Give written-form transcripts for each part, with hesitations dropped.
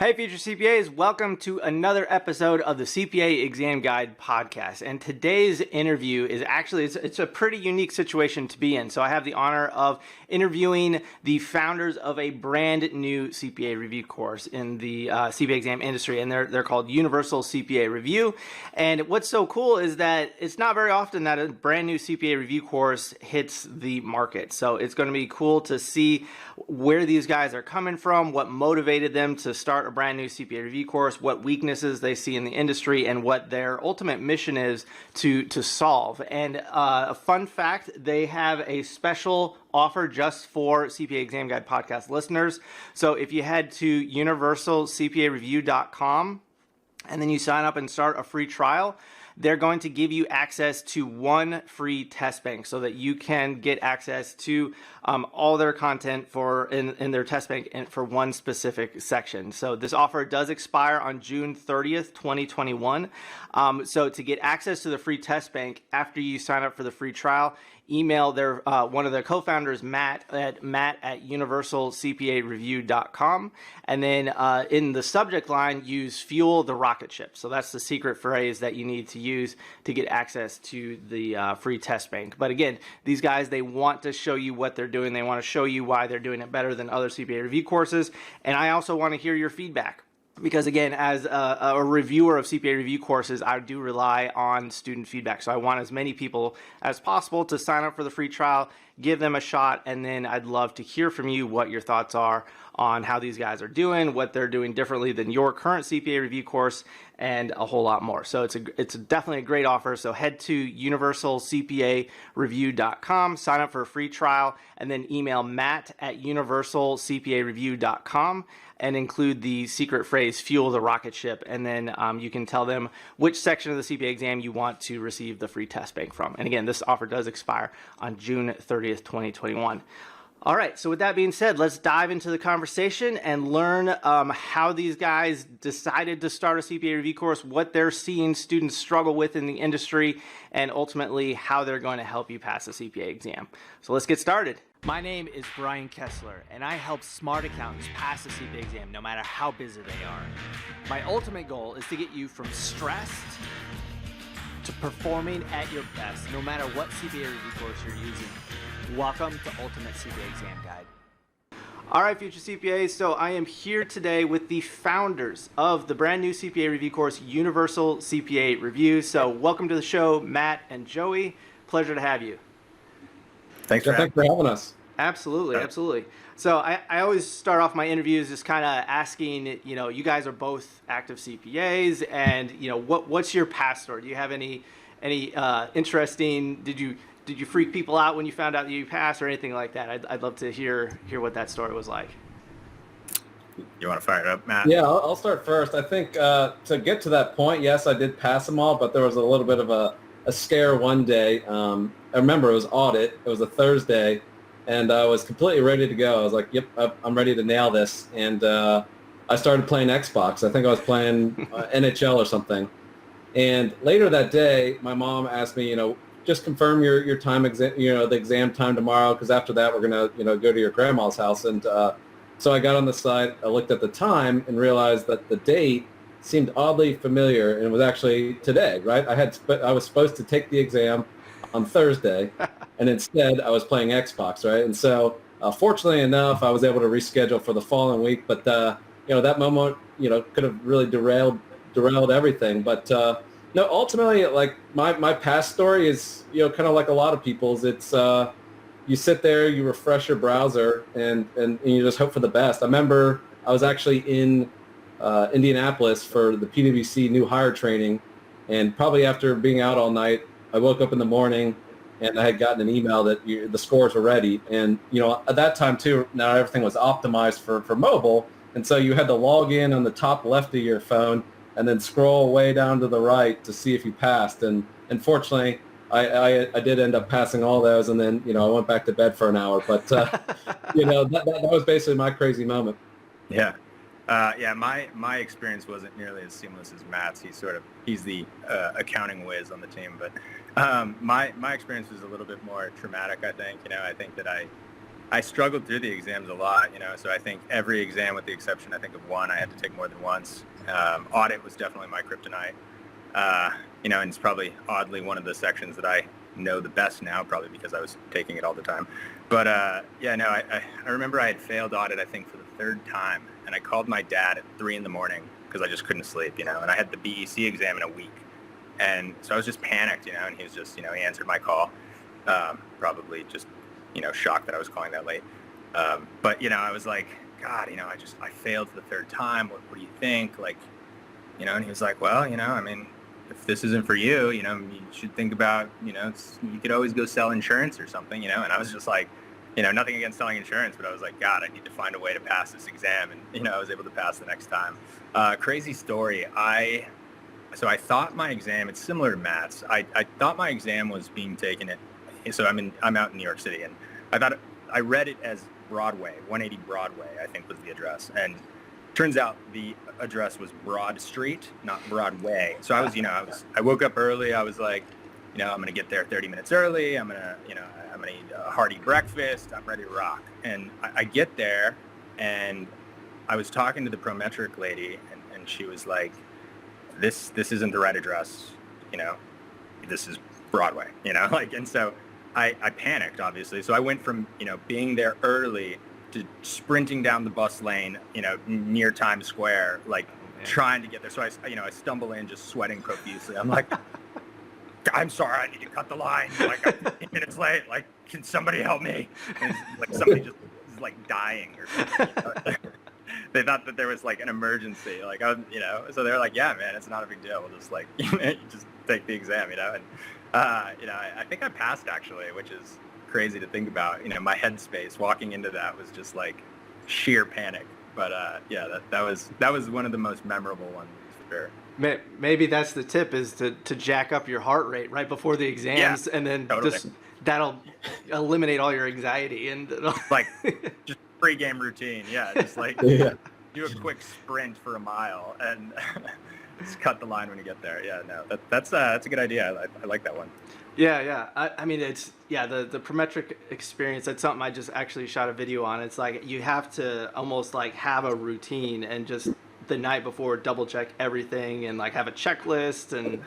Hey, future CPAs, welcome to another episode of the CPA Exam Guide podcast. And today's interview is actually, it's a pretty unique situation to be in. So I have the honor of interviewing the founders of a brand new CPA review course in the CPA exam industry, and they're called Universal CPA Review. And what's so cool is that it's not very often that a brand new CPA review course hits the market. So it's going to be cool to see where these guys are coming from, what motivated them to start a brand new CPA review course, what weaknesses they see in the industry, and what their ultimate mission is to solve. And a fun fact, they have a special offer just for CPA Exam Guide podcast listeners. So if you head to universalcpareview.com and then you sign up and start a free trial, they're going to give you access to one free test bank so that you can get access to all their content in their test bank for one specific section. So this offer does expire on June 30th, 2021. So to get access to the free test bank after you sign up for the free trial, email their one of their co-founders, Matt at universalcpareview.com, and then in the subject line use "fuel the rocket ship." So that's the secret phrase that you need to use to get access to the free test bank. But again, these guys, they want to show you what they're doing. They want to show you why they're doing it better than other CPA review courses. And I also want to hear your feedback. Because again, as a reviewer of CPA review courses, I do rely on student feedback. So I want as many people as possible to sign up for the free trial, give them a shot, and then I'd love to hear from you what your thoughts are on how these guys are doing, what they're doing differently than your current CPA review course, and a whole lot more. So it's definitely a great offer. So head to universalcpareview.com, sign up for a free trial, and then email Matt at universalcpareview.com and include the secret phrase "fuel the rocket ship," and then you can tell them which section of the CPA exam you want to receive the free test bank from. And again, this offer does expire on June 30th, 2021. All right, so with that being said, let's dive into the conversation and learn how these guys decided to start a CPA review course, what they're seeing students struggle with in the industry, and ultimately how they're going to help you pass the CPA exam. So let's get started. My name is Brian Kessler, and I help smart accountants pass the CPA exam no matter how busy they are. My ultimate goal is to get you from stressed to performing at your best, no matter what CPA review course you're using. Welcome to Ultimate CPA Exam Guide. All right, future CPAs, so I am here today with the founders of the brand new CPA review course, Universal CPA Review. So welcome to the show, Matt and Joey. Pleasure to have you. Thanks for having us. Absolutely, absolutely. So I always start off my interviews just kind of asking, you guys are both active CPAs, and what's your past story? Do you have any interesting? Did you freak people out when you found out that you passed or anything like that? I'd love to hear what that story was like. You want to fire it up, Matt? Yeah, I'll start first. I think to get to that point, yes, I did pass them all, but there was a little bit of a scare one day. I remember it was audit. It was a Thursday, and I was completely ready to go. I was like, yep, I'm ready to nail this. And I started playing Xbox. I think I was playing NHL or something. And later that day, my mom asked me, just confirm your time exam, the exam time tomorrow, because after that we're gonna, go to your grandma's house. And so I got on the site, I looked at the time and realized that the date seemed oddly familiar, and it was actually today, right? I was supposed to take the exam on Thursday, and instead I was playing Xbox, right? And so fortunately enough, I was able to reschedule for the following week. But that moment, could have really derailed everything. But no, ultimately, like my past story is, kind of like a lot of people's. It's you sit there, you refresh your browser, and you just hope for the best. I remember I was actually in Indianapolis for the PwC new hire training, and probably after being out all night, I woke up in the morning and I had gotten an email that the scores were ready. And at that time too, now everything was optimized for mobile, and so you had to log in on the top left of your phone and then scroll way down to the right to see if you passed. And fortunately, I did end up passing all those, and then I went back to bed for an hour. But that was basically my crazy moment. Yeah. My experience wasn't nearly as seamless as Matt's. He's the accounting whiz on the team, but my experience was a little bit more traumatic. I think I think that I I struggled through the exams a lot, so I think every exam, with the exception, I think, of one, I had to take more than once. Audit was definitely my kryptonite. And it's probably oddly one of the sections that I know the best now, probably because I was taking it all the time. But I remember I had failed audit, I think, for the third time, and I called my dad at 3 a.m. because I just couldn't sleep, and I had the BEC exam in a week. And so I was just panicked, and he was just, he answered my call, probably just, shocked that I was calling that late. But, I was like, God, I failed for the third time. What do you think? Like, and he was like, well, I mean, if this isn't for you, you should think about, you could always go sell insurance or something, and I was just like, nothing against selling insurance, but I was like, God, I need to find a way to pass this exam. And, I was able to pass the next time. Crazy story. So I thought my exam, it's similar to Matt's. I thought my exam was being taken so I'm out in New York City, and I read it as Broadway, 180 Broadway, I think was the address. And turns out the address was Broad Street, not Broadway. So I woke up early. I was like, I'm going to get there 30 minutes early. I'm going to eat a hearty breakfast. I'm ready to rock. And I get there, and I was talking to the Prometric lady, and she was like, this isn't the right address. This is Broadway, and so I panicked, obviously. So I went from, being there early to sprinting down the bus lane, near Times Square, like trying to get there. So I stumble in just sweating profusely. I'm like, I'm sorry, I need to cut the line. Like, I'm 15 minutes late. Like, can somebody help me? And like somebody just is like dying or something. They thought that there was like an emergency. Like, so they're like, yeah, man, it's not a big deal. We'll just like, just take the exam, And, I think I passed, actually, which is crazy to think about. My headspace walking into that was just like sheer panic. But that was one of the most memorable ones for sure. Maybe that's the tip, is to jack up your heart rate right before the exams, and then totally. that'll eliminate all your anxiety and like just pre-game routine. Yeah, just like do a quick sprint for a mile and just cut the line when you get there. Yeah, no, that's a good idea. I like that one. Yeah. I mean, it's the Prometric experience. That's something I just actually shot a video on. It's like you have to almost like have a routine and just the night before double check everything and like have a checklist, and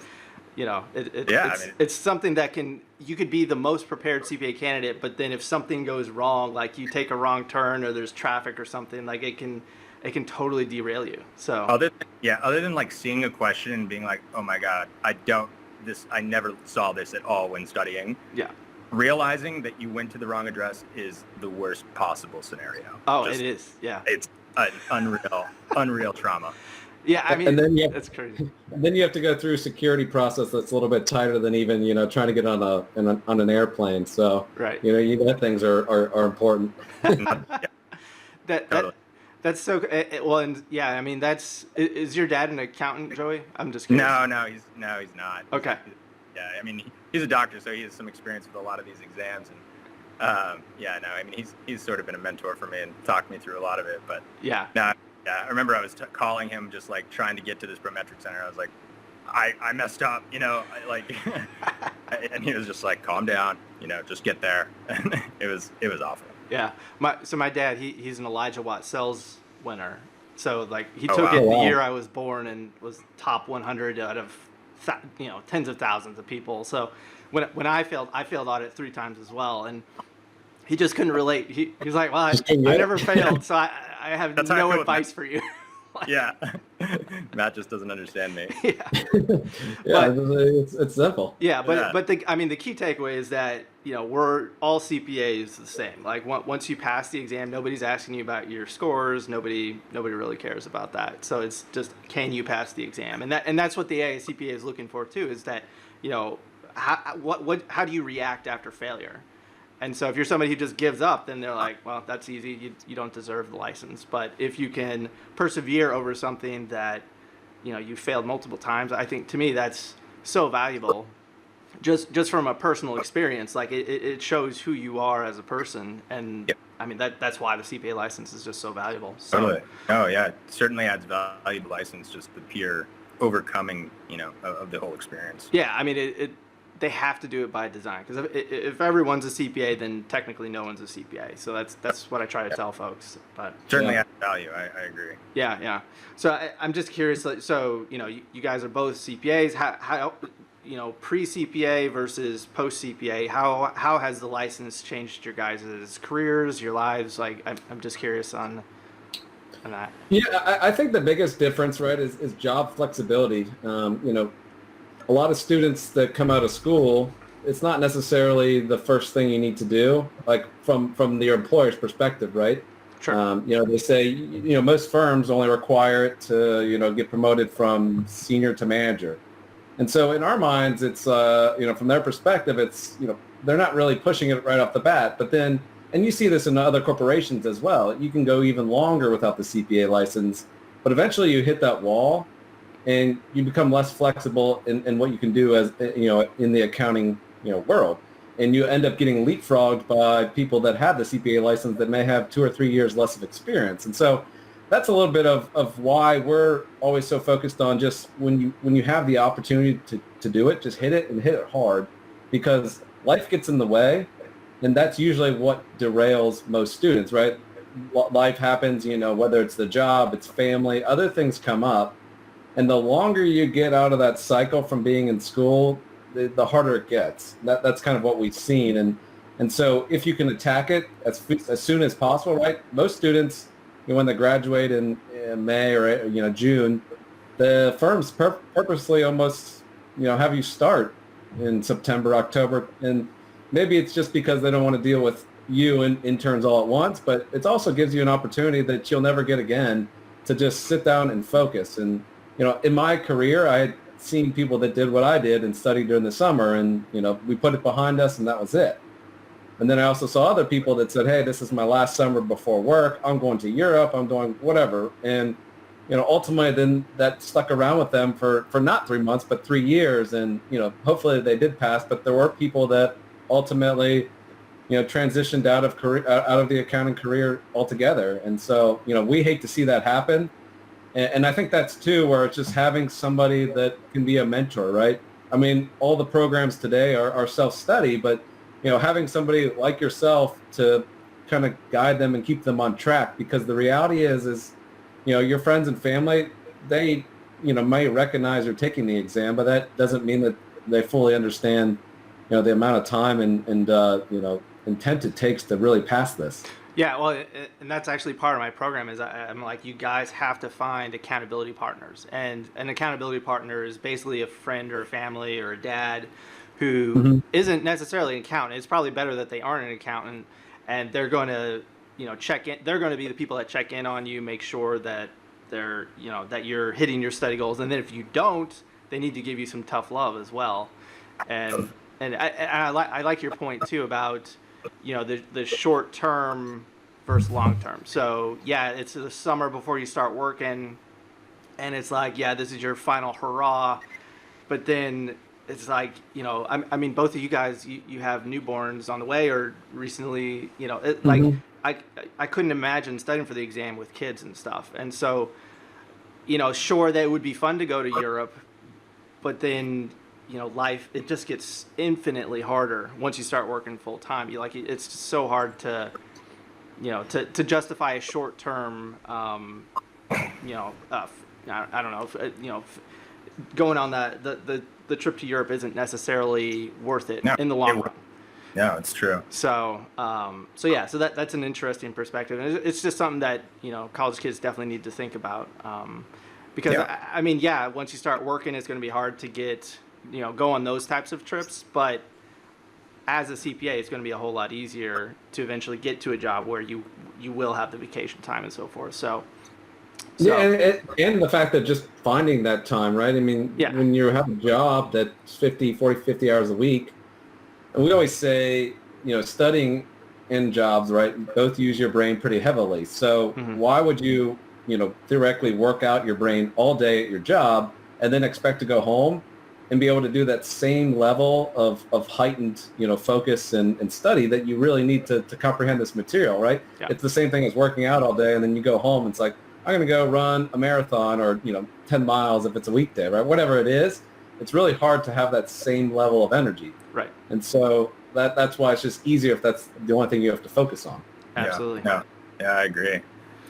it's something that you could be the most prepared CPA candidate, but then if something goes wrong, like you take a wrong turn or there's traffic or something, like it can totally derail you. So other than like seeing a question and being like, oh my God, I never saw this at all when studying. Yeah. Realizing that you went to the wrong address is the worst possible scenario. Oh, it is. Yeah. It's an unreal trauma. Yeah, I mean, and then that's crazy. And then you have to go through a security process that's a little bit tighter than even, trying to get on an airplane. So, right. That things are important. That's so well, and yeah, I mean, is your dad an accountant, Joey? I'm just curious. No, he's not. Okay. I mean, he's a doctor, so he has some experience with a lot of these exams, and I mean, he's sort of been a mentor for me and talked me through a lot of it. But I remember I was calling him, just like trying to get to this Prometric center. I was like, I messed up, like, and he was just like, calm down, just get there. And it was awful. Yeah. My dad, he's an Elijah Watt Sells winner. So like he took it the year I was born and was top 100 out of tens of thousands of people. So when I failed audit 3 times as well, and he just couldn't relate. He's like, well, I never failed, so I have no advice for you. Yeah. Matt just doesn't understand me. Yeah. It's simple. Yeah, but the key takeaway is that we're all CPAs the same. Like once you pass the exam, nobody's asking you about your scores. Nobody really cares about that. So it's just, can you pass the exam? And that's what the AICPA is looking for too. Is that how do you react after failure? And so if you're somebody who just gives up, then they're like, well, that's easy. You don't deserve the license. But if you can persevere over something that, you failed multiple times, I think to me that's so valuable. Just from a personal experience, like it shows who you are as a person. And I mean, that's why the CPA license is just so valuable. So, totally. Oh yeah, it certainly adds value to license, just the pure overcoming, of the whole experience. Yeah, I mean, they have to do it by design, because if everyone's a CPA, then technically no one's a CPA. So that's what I try to tell folks. But Certainly has value. I agree. yeah. So I'm just curious. So you guys are both CPAs. How pre-CPA versus post-CPA, how has the license changed your guys' careers, your lives? Like, I'm just curious on that. Yeah, I think the biggest difference, right, is job flexibility. A lot of students that come out of school, it's not necessarily the first thing you need to do, like from your employer's perspective, right? Sure. They say, most firms only require it to, get promoted from senior to manager. And so in our minds, it's, from their perspective, it's, they're not really pushing it right off the bat. But then, and you see this in other corporations as well, you can go even longer without the CPA license, but eventually you hit that wall and you become less flexible in what you can do as, in the accounting, world. And you end up getting leapfrogged by people that have the CPA license that may have 2 or 3 years less of experience. And so that's a little bit of why we're always so focused on just when you have the opportunity to do it, just hit it and hit it hard, because life gets in the way. And that's usually what derails most students, right? Life happens, whether it's the job, it's family, other things come up. And the longer you get out of that cycle from being in school, the harder it gets. That's kind of what we've seen. And so if you can attack it as soon as possible, right? Most students, when they graduate in May or June, the firms purposely almost have you start in September, October, and maybe it's just because they don't want to deal with you and interns all at once, but it also gives you an opportunity that you'll never get again to just sit down and focus. And in my career, I had seen people that did what I did and studied during the summer, and we put it behind us and that was it. And then I also saw other people that said, hey, this is my last summer before work. I'm going to Europe. I'm doing whatever. And, ultimately then that stuck around with them for not 3 months, but 3 years. And, hopefully they did pass. But there were people that ultimately, transitioned out of the accounting career altogether. And so, we hate to see that happen. And I think that's too where it's just having somebody that can be a mentor, right? I mean, all the programs today are self-study, but having somebody like yourself to kind of guide them and keep them on track, because the reality is your friends and family, they may recognize you're taking the exam, but that doesn't mean that they fully understand the amount of time and intent it takes to really pass this. Yeah, well, and that's actually part of my program is I'm like, you guys have to find accountability partners. And an accountability partner is basically a friend or a family or a dad who isn't necessarily an accountant. It's probably better that they aren't an accountant, and they're going to, check in. They're going to be the people that check in on you, make sure that they're, that you're hitting your study goals. And then if you don't, they need to give you some tough love as well. And I like your point too about, the short term versus long term. So yeah, it's the summer before you start working, and it's like, yeah, this is your final hurrah. But then it's like, I mean, both of you guys, you have newborns on the way or recently, like I couldn't imagine studying for the exam with kids and stuff. And so, sure, that it would be fun to go to Europe, but then, life, it just gets infinitely harder once you start working full time. It's just so hard to, to justify a short term, I don't know, going on the trip to Europe isn't necessarily worth it in the long run. No, it's true. So that's an interesting perspective, and it's just something that college kids definitely need to think about, because I mean, once you start working, it's going to be hard to get go on those types of trips, but as a CPA, it's going to be a whole lot easier to eventually get to a job where you will have the vacation time and so forth. So. Yeah, and the fact that just finding that time, right? I mean, when you have a job that's 50 hours a week, and we always say, studying and jobs, right, both use your brain pretty heavily. So why would you, theoretically work out your brain all day at your job and then expect to go home and be able to do that same level of heightened, focus and study that you really need to comprehend this material, right? Yeah. It's the same thing as working out all day, and then you go home and it's like, I'm going to go run a marathon or, 10 miles if it's a weekday, right? Whatever it is. it's really hard to have that same level of energy. Right. And so that's why it's just easier if that's the only thing you have to focus on. Absolutely. Yeah, I agree.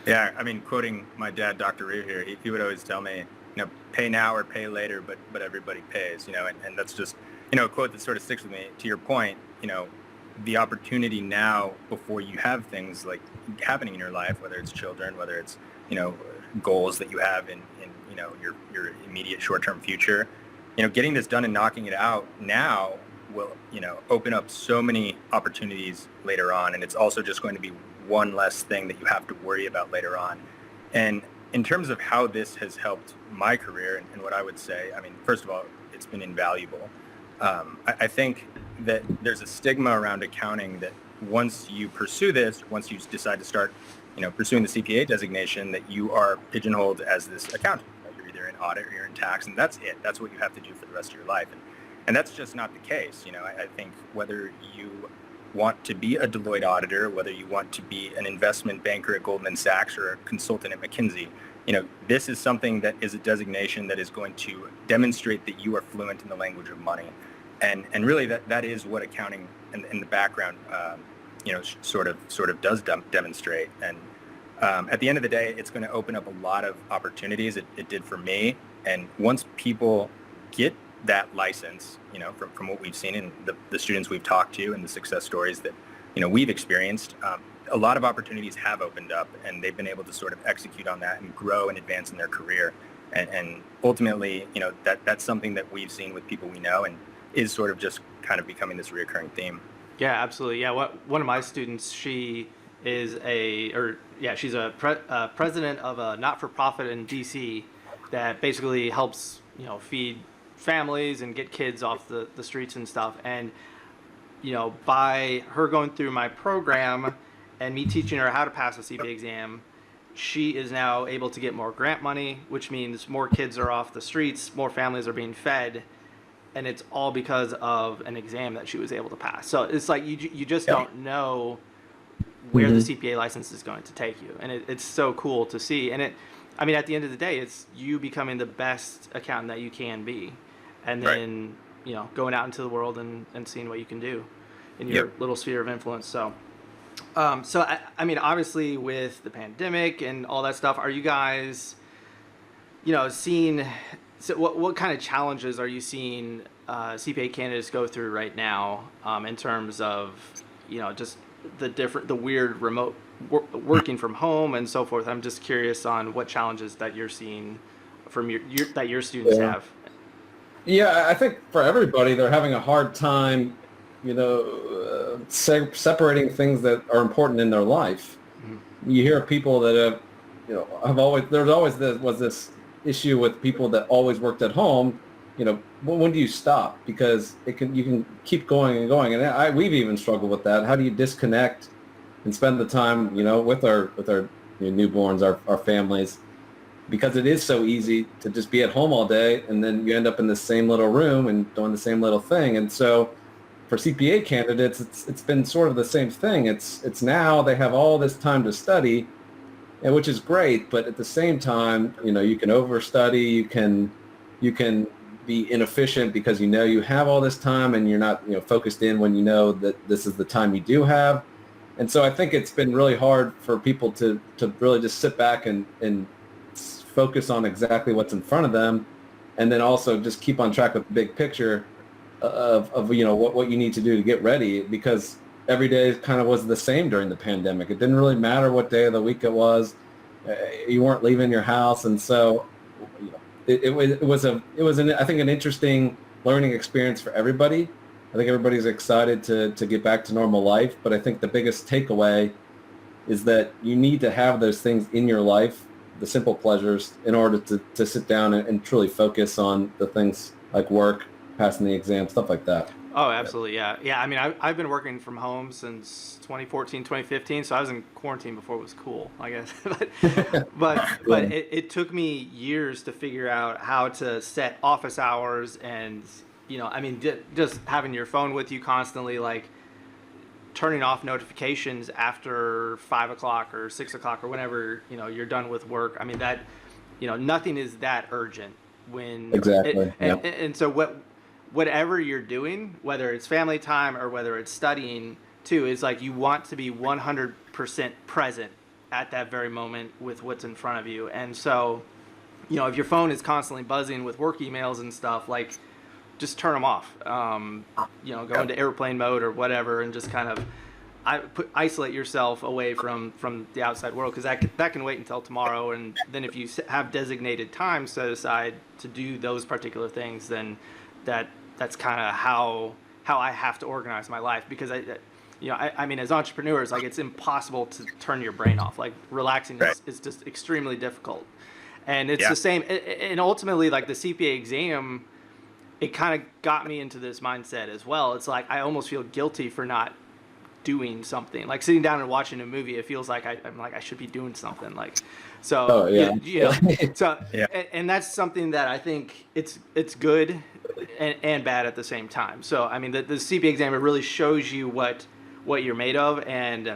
Yeah, I mean, quoting my dad, Dr. Reeve here, he would always tell me, pay now or pay later, but everybody pays, and that's just, a quote that sort of sticks with me. To your point, the opportunity now before you have things like happening in your life, whether it's children, whether it's, goals that you have in your immediate short-term future, getting this done and knocking it out now will, open up so many opportunities later on. And it's also just going to be one less thing that you have to worry about later on. And in terms of how this has helped my career and what I would say, I mean, first of all, it's been invaluable. I think that there's a stigma around accounting that once you pursue this, once you decide to start, pursuing the CPA designation, that you are pigeonholed as this accountant. Right? You're either in audit or you're in tax, and that's it. That's what you have to do for the rest of your life. And that's just not the case. I think whether you want to be a Deloitte auditor, whether you want to be an investment banker at Goldman Sachs or a consultant at McKinsey, this is something that is a designation that is going to demonstrate that you are fluent in the language of money. And really that is what accounting in the background, sort of does demonstrate. And at the end of the day, it's going to open up a lot of opportunities. It did for me. And once people get that license, from what we've seen in the students we've talked to and the success stories that, we've experienced, a lot of opportunities have opened up, and they've been able to sort of execute on that and grow and advance in their career. And ultimately, that's something that we've seen with people we know and is sort of just kind of becoming this reoccurring theme. Yeah, absolutely. Yeah, one of my students, she's a president of a not-for-profit in DC that basically helps, feed families and get kids off the streets and stuff. And, by her going through my program and me teaching her how to pass a CPA exam, she is now able to get more grant money, which means more kids are off the streets, more families are being fed, and it's all because of an exam that she was able to pass. So it's like you just don't know where the CPA license is going to take you, and it's so cool to see. And at the end of the day, it's you becoming the best accountant that you can be, and then going out into the world and seeing what you can do in your little sphere of influence. So obviously with the pandemic and all that stuff, are you guys seeing, so what kind of challenges are you seeing CPA candidates go through right now, in terms of just the weird remote working from home and so forth? I'm just curious on what challenges that you're seeing from that your students have. Yeah, I think for everybody, they're having a hard time, separating things that are important in their life. Mm-hmm. You hear people that have this issue with people that always worked at home. When do you stop? Because you can keep going and going. And we've even struggled with that. How do you disconnect and spend the time, with our newborns, our families? Because it is so easy to just be at home all day, and then you end up in the same little room and doing the same little thing. And so for CPA candidates, it's been sort of the same thing. It's now they have all this time to study, and which is great, but at the same time, you can overstudy, you can be inefficient because you have all this time and you're not focused in when that this is the time you do have. And so I think it's been really hard for people to really just sit back and focus on exactly what's in front of them, and then also just keep on track with the big picture of what you need to do to get ready, because every day kind of was the same during the pandemic. It didn't really matter what day of the week it was. You weren't leaving your house, and so it was I think an interesting learning experience for everybody. I think everybody's excited to get back to normal life, but I think the biggest takeaway is that you need to have those things in your life, the simple pleasures, in order to sit down and truly focus on the things like work, passing the exam, stuff like that. Oh, absolutely. Yeah. I've been working from home since 2014, 2015. So I was in quarantine before it was cool, I guess. but it took me years to figure out how to set office hours, and, just having your phone with you constantly, like turning off notifications after 5 o'clock or 6 o'clock or whenever, you're done with work. That, nothing is that urgent when Exactly. and so whatever you're doing, whether it's family time or whether it's studying too, is like you want to be 100% present at that very moment with what's in front of you. And so, if your phone is constantly buzzing with work emails and stuff, like just turn them off. Go into airplane mode or whatever, and just kind of isolate yourself away from the outside world, because that can wait until tomorrow. And then if you have designated time set aside to do those particular things, then that's kind of how I have to organize my life, because I mean, as entrepreneurs, like, it's impossible to turn your brain off. Like, relaxing is just extremely difficult. And it's the same. And ultimately, like, the CPA exam, it kind of got me into this mindset as well. It's like I almost feel guilty for not doing something. Like, sitting down and watching a movie, it feels like I'm like I should be doing something. Like, so and that's something that I think it's good and bad at the same time. So I mean, the CPA exam, it really shows you what you're made of, and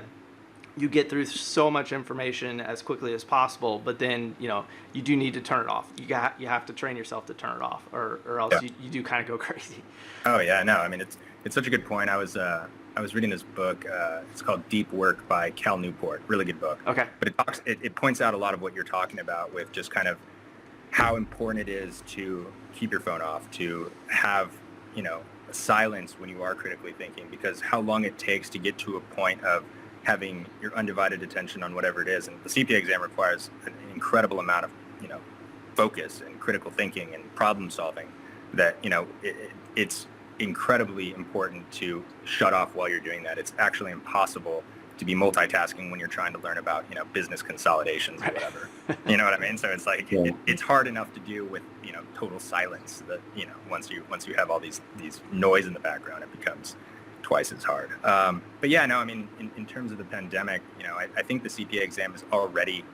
you get through so much information as quickly as possible. But then you do need to turn it off. You have to train yourself to turn it off, or else you do kind of go crazy. Oh yeah, no, I mean, it's such a good point. I was reading this book. It's called Deep Work by Cal Newport. Really good book. Okay. But it points out a lot of what you're talking about, with just kind of how important it is to keep your phone off, to have silence when you are critically thinking, because how long it takes to get to a point of having your undivided attention on whatever it is. And the CPA exam requires an incredible amount of focus and critical thinking and problem solving, that it's incredibly important to shut off while you're doing that. It's actually impossible to be multitasking when you're trying to learn about business consolidations or whatever. You know what I mean? So it's like it's hard enough to do with total silence, that once you have all these noise in the background, it becomes twice as hard. But yeah, no, I mean, in terms of the pandemic, I think the CPA exam is already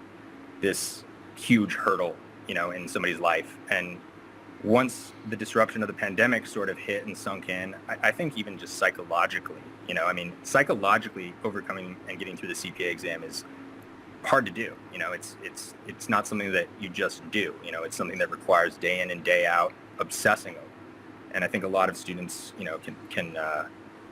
this huge hurdle in somebody's life. And once the disruption of the pandemic sort of hit and sunk in, I think even just psychologically, psychologically overcoming and getting through the CPA exam is hard to do. It's not something that you just do. It's something that requires day in and day out obsessing over. And I think a lot of students,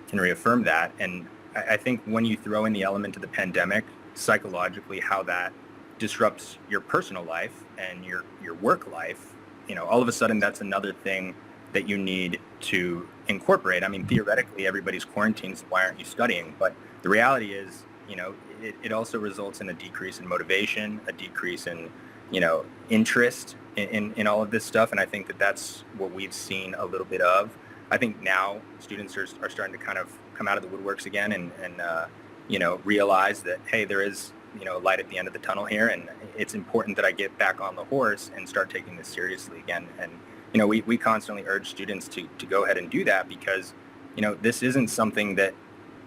can reaffirm that. And I think when you throw in the element of the pandemic, psychologically, how that disrupts your personal life and your work life, all of a sudden that's another thing that you need to incorporate. I mean, theoretically, everybody's quarantined, so why aren't you studying? But the reality is, it also results in a decrease in motivation, a decrease in, interest in all of this stuff. And I think that that's what we've seen a little bit of. I think now students are starting to kind of come out of the woodworks again and realize that, hey, there is light at the end of the tunnel here, and it's important that I get back on the horse and start taking this seriously again. And we constantly urge students to go ahead and do that, because this isn't something that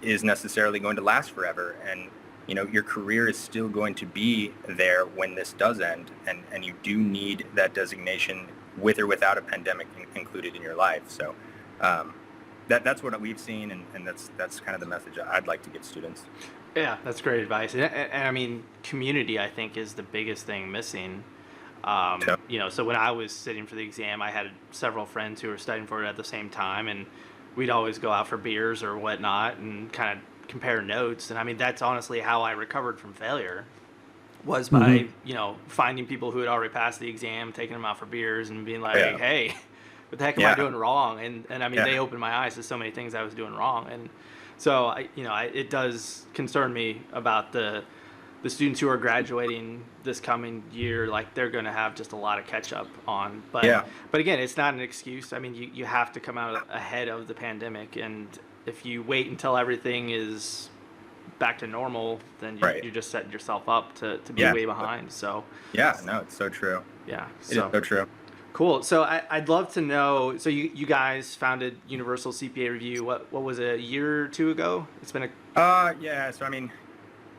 is necessarily going to last forever, and your career is still going to be there when this does end, and you do need that designation with or without a pandemic included in your life. So that's what we've seen, and that's kind of the message I'd like to give students. Yeah, that's great advice. And I mean, community, I think, is the biggest thing missing. So when I was sitting for the exam, I had several friends who were studying for it at the same time, and we'd always go out for beers or whatnot and kind of compare notes. And I mean, that's honestly how I recovered from failure, was by, finding people who had already passed the exam, taking them out for beers and being like, hey, what the heck am I doing wrong? And I mean, they opened my eyes to so many things I was doing wrong. And so, it does concern me about the students who are graduating this coming year. Like, they're going to have just a lot of catch up on. But again, it's not an excuse. I mean, you have to come out ahead of the pandemic. And if you wait until everything is back to normal, then you're just setting yourself up to be way behind. So no, it's so true. Yeah, it is so true. Cool. So I'd love to know. So you guys founded Universal CPA Review. What was it, a year or two ago? It's been a. So I mean,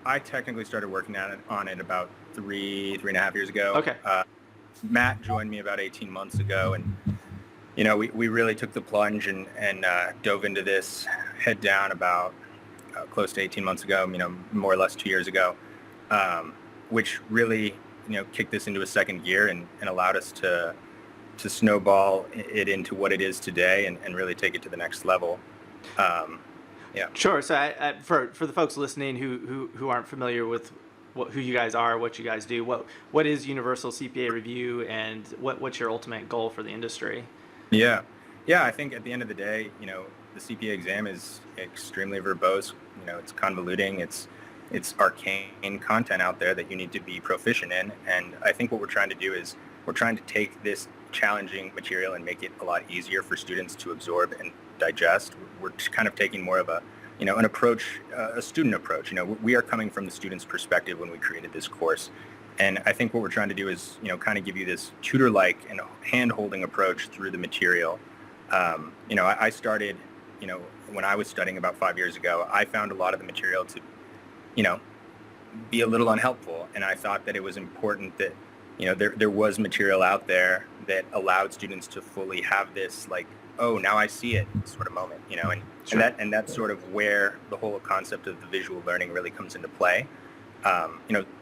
I technically started working on it about three and a half years ago. Okay. Matt joined me about 18 months ago, and we really took the plunge and dove into this head down about close to 18 months ago. More or less 2 years ago, which really kicked this into a second gear and allowed us to snowball it into what it is today and really take it to the next level. Yeah. Sure. So for the folks listening who aren't familiar with who you guys are, what you guys do, what is Universal CPA Review, and what's your ultimate goal for the industry? Yeah. Yeah, I think at the end of the day, the CPA exam is extremely verbose. It's convoluting. It's arcane content out there that you need to be proficient in. And I think what we're trying to do is we're trying to take this challenging material and make it a lot easier for students to absorb and digest. We're kind of taking more of an approach, a student approach. We are coming from the student's perspective when we created this course. And I think what we're trying to do is, kind of give you this tutor-like and hand-holding approach through the material. I started, when I was studying about 5 years ago, I found a lot of the material to, be a little unhelpful. And I thought that it was important that, there was material out there that allowed students to fully have this, like, oh, now I see it sort of moment, Sure. and that's sort of where the whole concept of the visual learning really comes into play.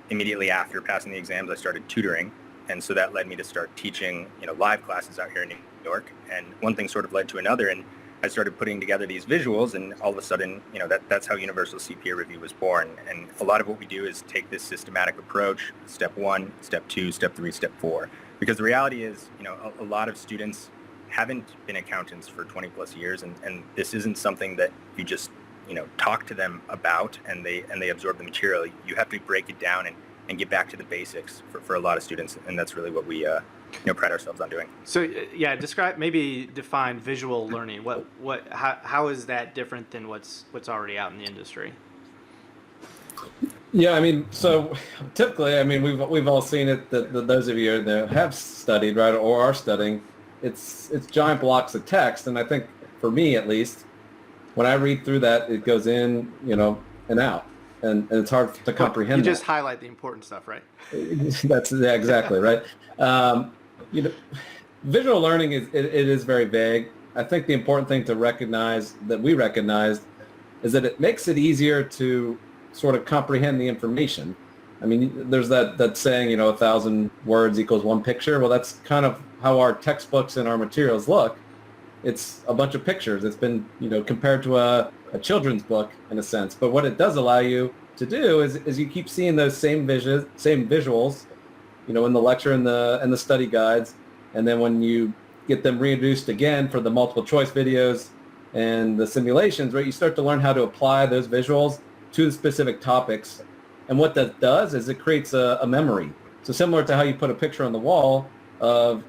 Immediately after passing the exams, I started tutoring. And so that led me to start teaching, live classes out here in New York. And one thing sort of led to another. And I started putting together these visuals, and all of a sudden, that's how Universal CPA Review was born. And a lot of what we do is take this systematic approach, step 1, step 2, step 3, step 4. Because the reality is, a lot of students haven't been accountants for 20 plus years. And this isn't something that you just, talk to them about and they absorb the material. You have to break it down and get back to the basics for a lot of students. And that's really what we, pride ourselves on doing. So define visual learning. How is that different than what's already out in the industry? Yeah, I mean, so typically, I mean, we've all seen it. That those of you that have studied, right, or are studying, it's giant blocks of text, and I think for me at least, when I read through that, it goes in, and out, and it's hard to comprehend. You just highlight the important stuff, right? That's exactly right. Visual learning it is very vague. I think the important thing to recognize that we recognized is that it makes it easier to sort of comprehend the information. I mean, there's that saying, 1,000 words equals one picture. Well, that's kind of how our textbooks and our materials look. It's a bunch of pictures. It's been, compared to a children's book in a sense. But what it does allow you to do is you keep seeing those same visuals, in the lecture and the study guides. And then when you get them reintroduced again for the multiple choice videos and the simulations, right, you start to learn how to apply those visuals to the specific topics. And what that does is it creates a memory. So similar to how you put a picture on the wall of,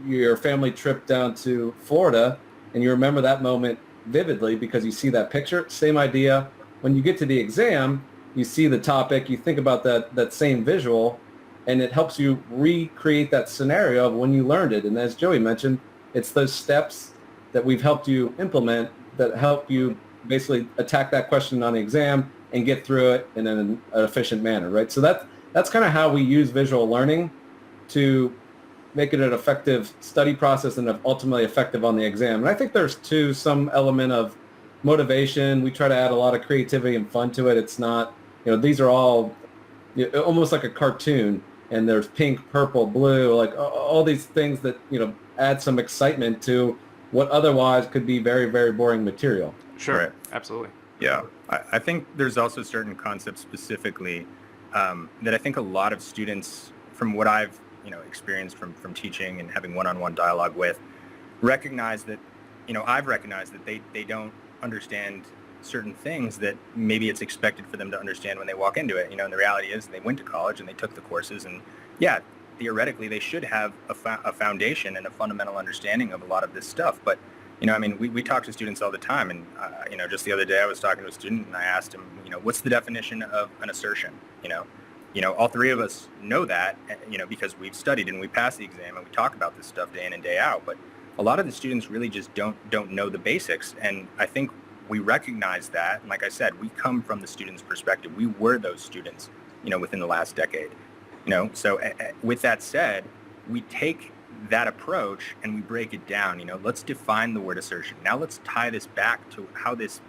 your family trip down to Florida, and you remember that moment vividly because you see that picture, same idea. When you get to the exam, you see the topic, you think about that same visual, and it helps you recreate that scenario of when you learned it. And as Joey mentioned, it's those steps that we've helped you implement that help you basically attack that question on the exam and get through it in an efficient manner, right? So that's kind of how we use visual learning to make it an effective study process and ultimately effective on the exam. And I think there's some element of motivation. We try to add a lot of creativity and fun to it. It's not, these are all almost like a cartoon, and there's pink, purple, blue, like all these things that, add some excitement to what otherwise could be very, very boring material. Sure, Right. Absolutely. Yeah, I think there's also certain concepts specifically that I think a lot of students, from what I've experienced from teaching and having one-on-one dialogue with, recognize that, I've recognized that they don't understand certain things that maybe it's expected for them to understand when they walk into it. And the reality is they went to college and they took the courses, and yeah, theoretically they should have a foundation and a fundamental understanding of a lot of this stuff. But we talk to students all the time, and just the other day I was talking to a student and I asked him, what's the definition of an assertion? All three of us know that, because we've studied and we pass the exam and we talk about this stuff day in and day out. But a lot of the students really just don't know the basics, and I think we recognize that. And like I said, we come from the student's perspective. We were those students, within the last decade. So with that said, we take that approach and we break it down. Let's define the word assertion. Now let's tie this back to how this,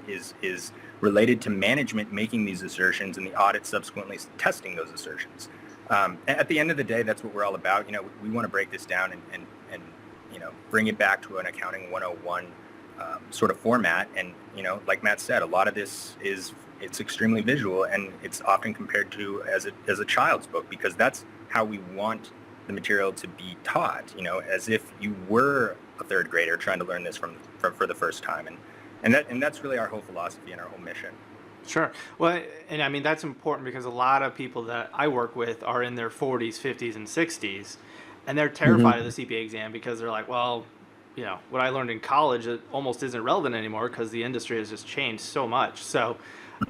is related to management making these assertions and the audit subsequently testing those assertions. At the end of the day, that's what we're all about. We want to break this down and and bring it back to an accounting 101 sort of format. And like Matt said, a lot of this it's extremely visual, and it's often compared to as a child's book, because that's how we want the material to be taught, as if you were a third grader trying to learn this for the first time. And that's really our whole philosophy and our whole mission. Sure. Well, and I mean, that's important because a lot of people that I work with are in their 40s, 50s, and 60s, and they're terrified of the CPA exam because they're like, well, what I learned in college, it almost isn't relevant anymore because the industry has just changed so much. So,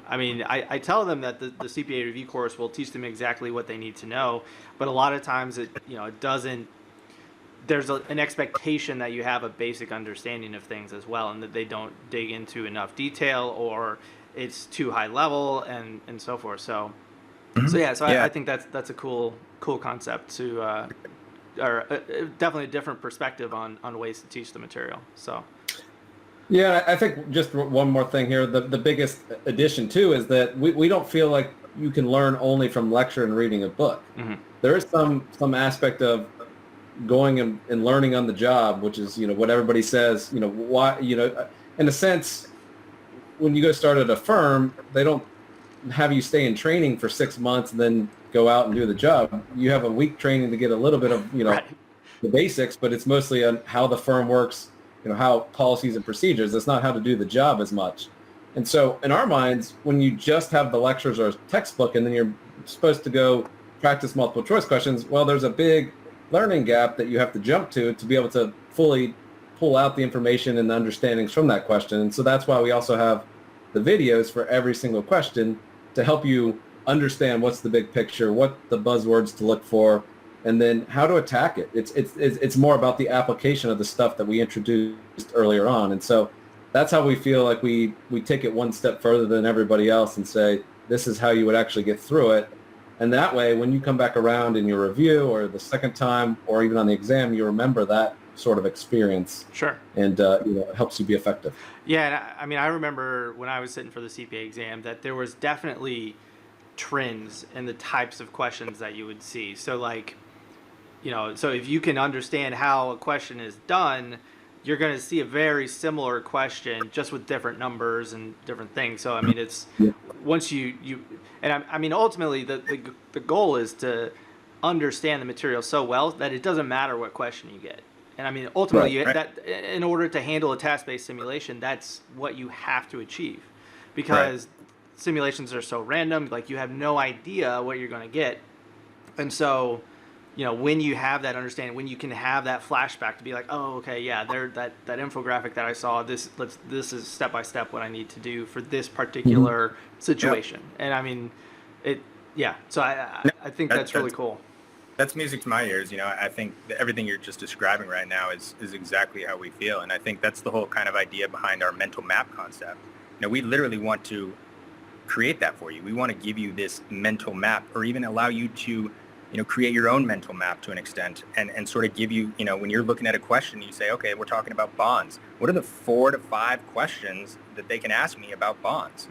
I mean, I tell them that the CPA review course will teach them exactly what they need to know, but a lot of times it doesn't. There's an expectation that you have a basic understanding of things as well, and that they don't dig into enough detail, or it's too high level, and so forth. So yeah. I think that's a cool concept to. Or definitely a different perspective on ways to teach the material. So, yeah, I think just one more thing here. The biggest addition too is that we don't feel like you can learn only from lecture and reading a book. There is some aspect of going and learning on the job, which is what everybody says. Why in a sense, when you go start at a firm, they don't have you stay in training for 6 months and then go out and do the job. You have a week training to get a little bit of right. the basics, but it's mostly on how the firm works, how policies and procedures. It's not how to do the job as much. And so in our minds, when you just have the lectures or textbook and then you're supposed to go practice multiple choice questions, well, there's a big learning gap that you have to jump to be able to fully pull out the information and the understandings from that question. And so that's why we also have the videos for every single question to help you understand what's the big picture, what the buzzwords to look for, and then how to attack it. It's more about the application of the stuff that we introduced earlier on. And so that's how we feel like we take it one step further than everybody else and say, this is how you would actually get through it. And that way, when you come back around in your review or the second time or even on the exam, you remember that sort of experience. Sure. And it helps you be effective. Yeah, and I mean, I remember when I was sitting for the CPA exam that there was definitely trends in the types of questions that you would see. So like, so if you can understand how a question is done, you're going to see a very similar question just with different numbers and different things. So I mean, it's once you and I mean, ultimately the goal is to understand the material so well that it doesn't matter what question you get. And I mean, ultimately, that in order to handle a task-based simulation, that's what you have to achieve, because simulations are so random. Like, you have no idea what you're going to get, and so, when you have that understanding, when you can have that flashback to be like, oh, okay, yeah, that infographic that I saw, this is step by step what I need to do for this particular situation. And I mean, So I think that's really cool. That's music to my ears. I think that everything you're just describing right now is exactly how we feel. And I think that's the whole kind of idea behind our mental map concept. We literally want to create that for you. We want to give you this mental map, or even allow you to, create your own mental map to an extent, and sort of give you, when you're looking at a question, you say, okay, we're talking about bonds. What are the 4 to 5 questions that they can ask me about bonds?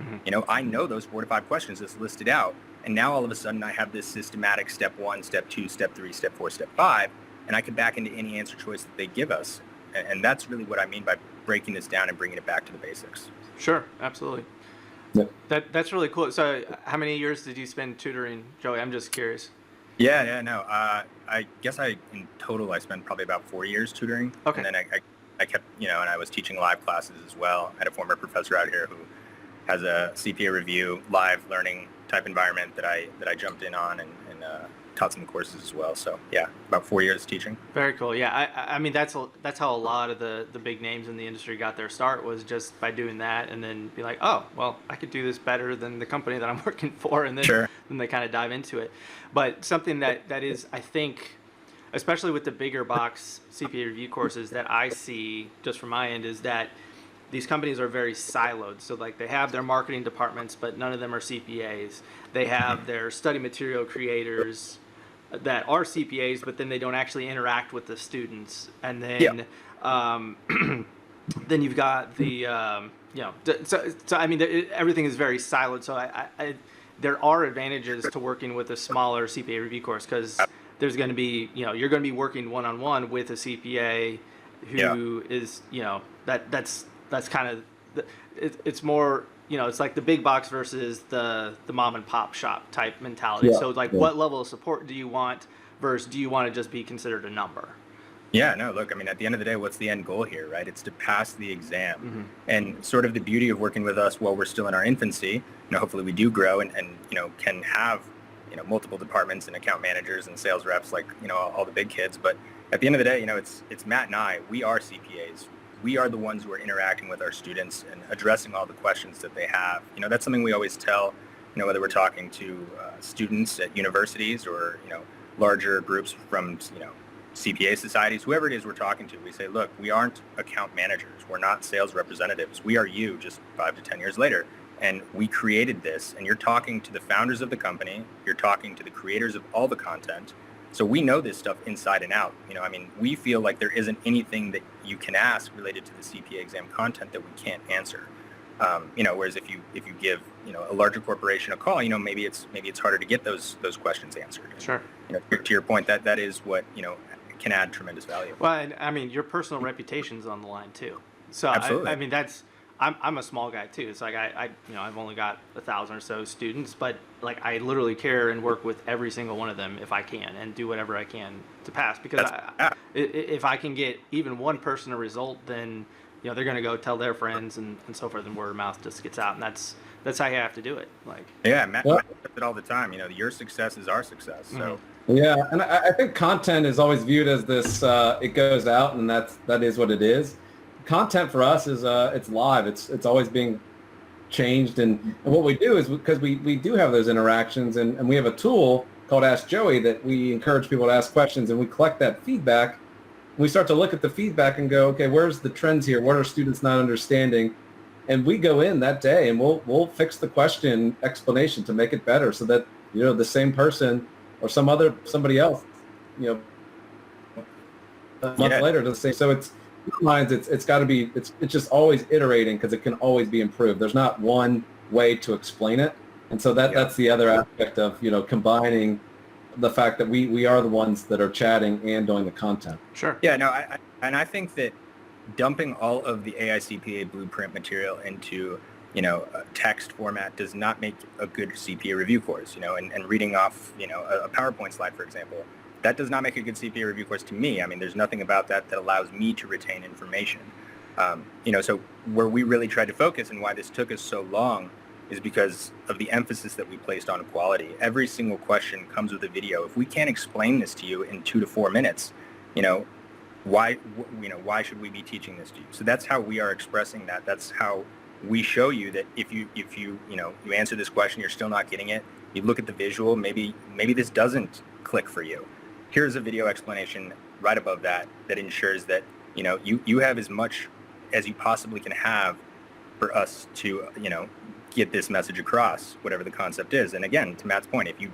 I know those 4 to 5 questions that's listed out. And now all of a sudden I have this systematic step 1, step 2, step 3, step 4, step 5, and I can back into any answer choice that they give us. And that's really what I mean by breaking this down and bringing it back to the basics. Sure, absolutely. Yep. That's really cool. So how many years did you spend tutoring, Joey? I'm just curious. No. I guess in total I spent probably about 4 years tutoring. Okay. And then I kept, and I was teaching live classes as well. I had a former professor out here who has a CPA review live learning type environment that I jumped in on and taught some courses as well. So yeah, about 4 years teaching. Very cool. Yeah, I mean that's how a lot of the big names in the industry got their start, was just by doing that, and then be like, oh, well, I could do this better than the company that I'm working for, and then then they kind of dive into it. But something that is, I think, especially with the bigger box CPA review courses that I see just from my end, is that these companies are very siloed. So like, they have their marketing departments, but none of them are CPAs. They have their study material creators that are CPAs, but then they don't actually interact with the students. And then then you've got the so I mean, everything is very siloed. So I there are advantages to working with a smaller CPA review course, because there's going to be, you're going to be working one-on-one with a CPA who is, that's kind of, it's more, it's like the big box versus the mom and pop shop type mentality. Yeah. So like, what level of support do you want versus do you want to just be considered a number? Yeah, no, look, I mean, at the end of the day, what's the end goal here, right? It's to pass the exam. And sort of the beauty of working with us while we're still in our infancy, hopefully we do grow and can have, multiple departments and account managers and sales reps, like, all the big kids. But at the end of the day, it's Matt and I, we are CPAs. We are the ones who are interacting with our students and addressing all the questions that they have. That's something we always tell, whether we're talking to students at universities or, larger groups from, CPA societies, whoever it is we're talking to, we say, look, we aren't account managers. We're not sales representatives. We are you just 5 to 10 years later. And we created this, and you're talking to the founders of the company. You're talking to the creators of all the content. So we know this stuff inside and out. We feel like there isn't anything that you can ask related to the CPA exam content that we can't answer. Whereas if you give, a larger corporation a call, maybe it's harder to get those questions answered. Sure. To your point, that is what, can add tremendous value. Well, and your personal reputation's on the line too. So Absolutely. I'm a small guy too. It's like I've only got 1,000 or so students, but like I literally care and work with every single one of them if I can and do whatever I can to pass, because if I can get even one person a result, then they're going to go tell their friends and so forth, and word of mouth just gets out, and that's how you have to do it. Like, yeah, Matt says it all the time. Your success is our success. So. Yeah, and I think content is always viewed as this, it goes out and that is what it is. Content for us is, it's live. It's always being changed. And what we do is, because we do have those interactions, and we have a tool called Ask Joey that we encourage people to ask questions, and we collect that feedback. We start to look at the feedback and go, okay, where's the trends here? What are students not understanding? And we go in that day and we'll fix the question explanation to make it better, so that, the same person or somebody else, a month later does the same. So it's got to be, it's just always iterating, because it can always be improved. There's not one way to explain it. And so that's the other aspect of, combining the fact that we are the ones that are chatting and doing the content. Sure. Yeah, no, I think that dumping all of the AICPA blueprint material into, a text format does not make a good CPA review course, and reading off, a PowerPoint slide, for example, that does not make a good CPA review course to me. There's nothing about that allows me to retain information. So where we really tried to focus, and why this took us so long, is because of the emphasis that we placed on quality. Every single question comes with a video. If we can't explain this to you in 2 to 4 minutes, why should we be teaching this to you? So that's how we are expressing that. That's how we show you that if you answer this question, you're still not getting it. You look at the visual, maybe this doesn't click for you. Here's a video explanation right above that ensures that, you have as much as you possibly can have for us to, get this message across, whatever the concept is. And again, to Matt's point, if you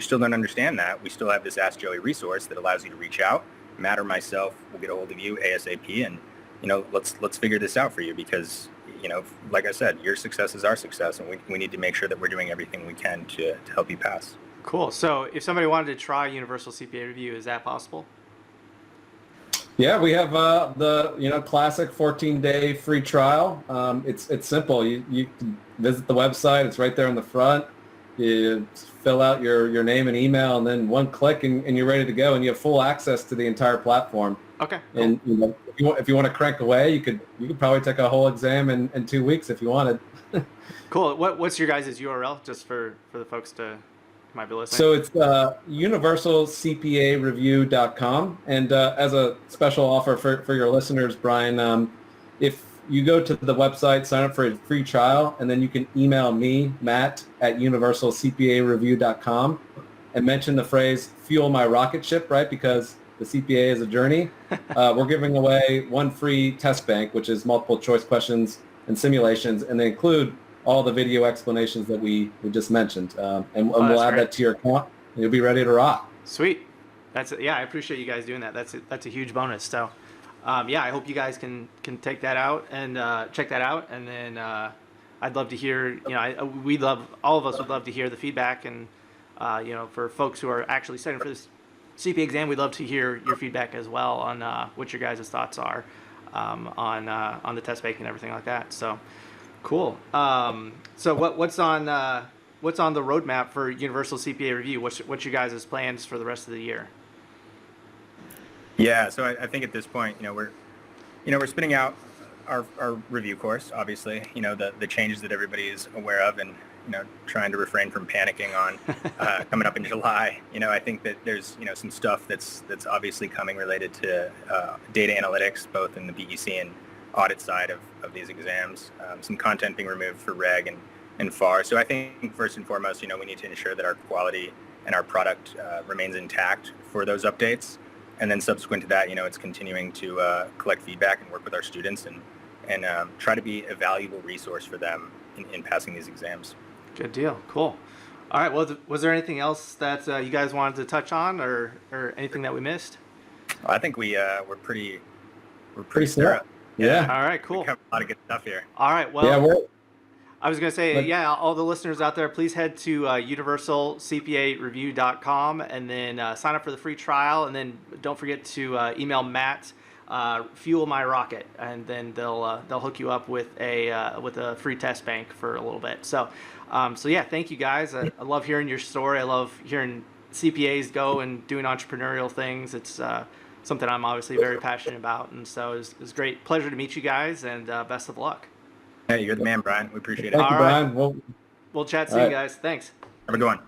still don't understand that, we still have this Ask Joey resource that allows you to reach out. Matt or myself will get a hold of you ASAP, and let's figure this out for you, because like I said, your success is our success, and we need to make sure that we're doing everything we can to help you pass. Cool. So if somebody wanted to try Universal CPA Review, is that possible? Yeah, we have the classic 14-day free trial. It's simple. You can visit the website. It's right there in the front. You fill out your name and email, and then one click, and you're ready to go, and you have full access to the entire platform. Okay. Cool. And if you want to crank away, you could probably take a whole exam in 2 weeks if you wanted. Cool. What's your guys' URL, just for the folks to might be listening? So it's universalcpareview.com. And as a special offer for your listeners, Brian, if you go to the website, sign up for a free trial, and then you can email me, Matt, at universalcpareview.com, and mention the phrase, fuel my rocket ship, right? Because the CPA is a journey. We're giving away one free test bank, which is multiple choice questions and simulations, and they include all the video explanations that we just mentioned. And we'll add that to your account, and you'll be ready to rock. Sweet. I appreciate you guys doing that. That's a huge bonus. So, I hope you guys can take that out and check that out. And then I'd love to hear, all of us would love to hear the feedback. And, for folks who are actually studying for this CPA exam, we'd love to hear your feedback as well on what your guys' thoughts are on the test bank and everything like that. So cool. So what's on the roadmap for Universal CPA review? What's your guys' plans for the rest of the year? Yeah, so I think at this point, we're spinning out our review course. Obviously, the changes that everybody is aware of, and trying to refrain from panicking on coming up in July. I think that there's some stuff that's obviously coming related to data analytics, both in the BEC and audit side of these exams. Some content being removed for reg and FAR. So I think first and foremost, we need to ensure that our quality and our product remains intact for those updates. And then subsequent to that, it's continuing to collect feedback and work with our students and try to be a valuable resource for them in passing these exams. Good deal. Cool. All right. Well, was there anything else that you guys wanted to touch on, or anything that we missed? I think we're pretty thorough. Yeah. All right. Cool. We covered a lot of good stuff here. All right. Well, Yeah, I was going to say, all the listeners out there, please head to universalcpareview.com and then sign up for the free trial. And then don't forget to email Matt, fuel my rocket, and then they'll hook you up with a free test bank for a little bit. So yeah, thank you guys. I love hearing your story. I love hearing CPAs go and doing entrepreneurial things. It's something I'm obviously very passionate about. And so it was great. Pleasure to meet you guys, and best of luck. Hey, you're the man, Brian. We appreciate it. Thank you, All right. Brian. We'll chat soon, guys. Thanks. Have a good one.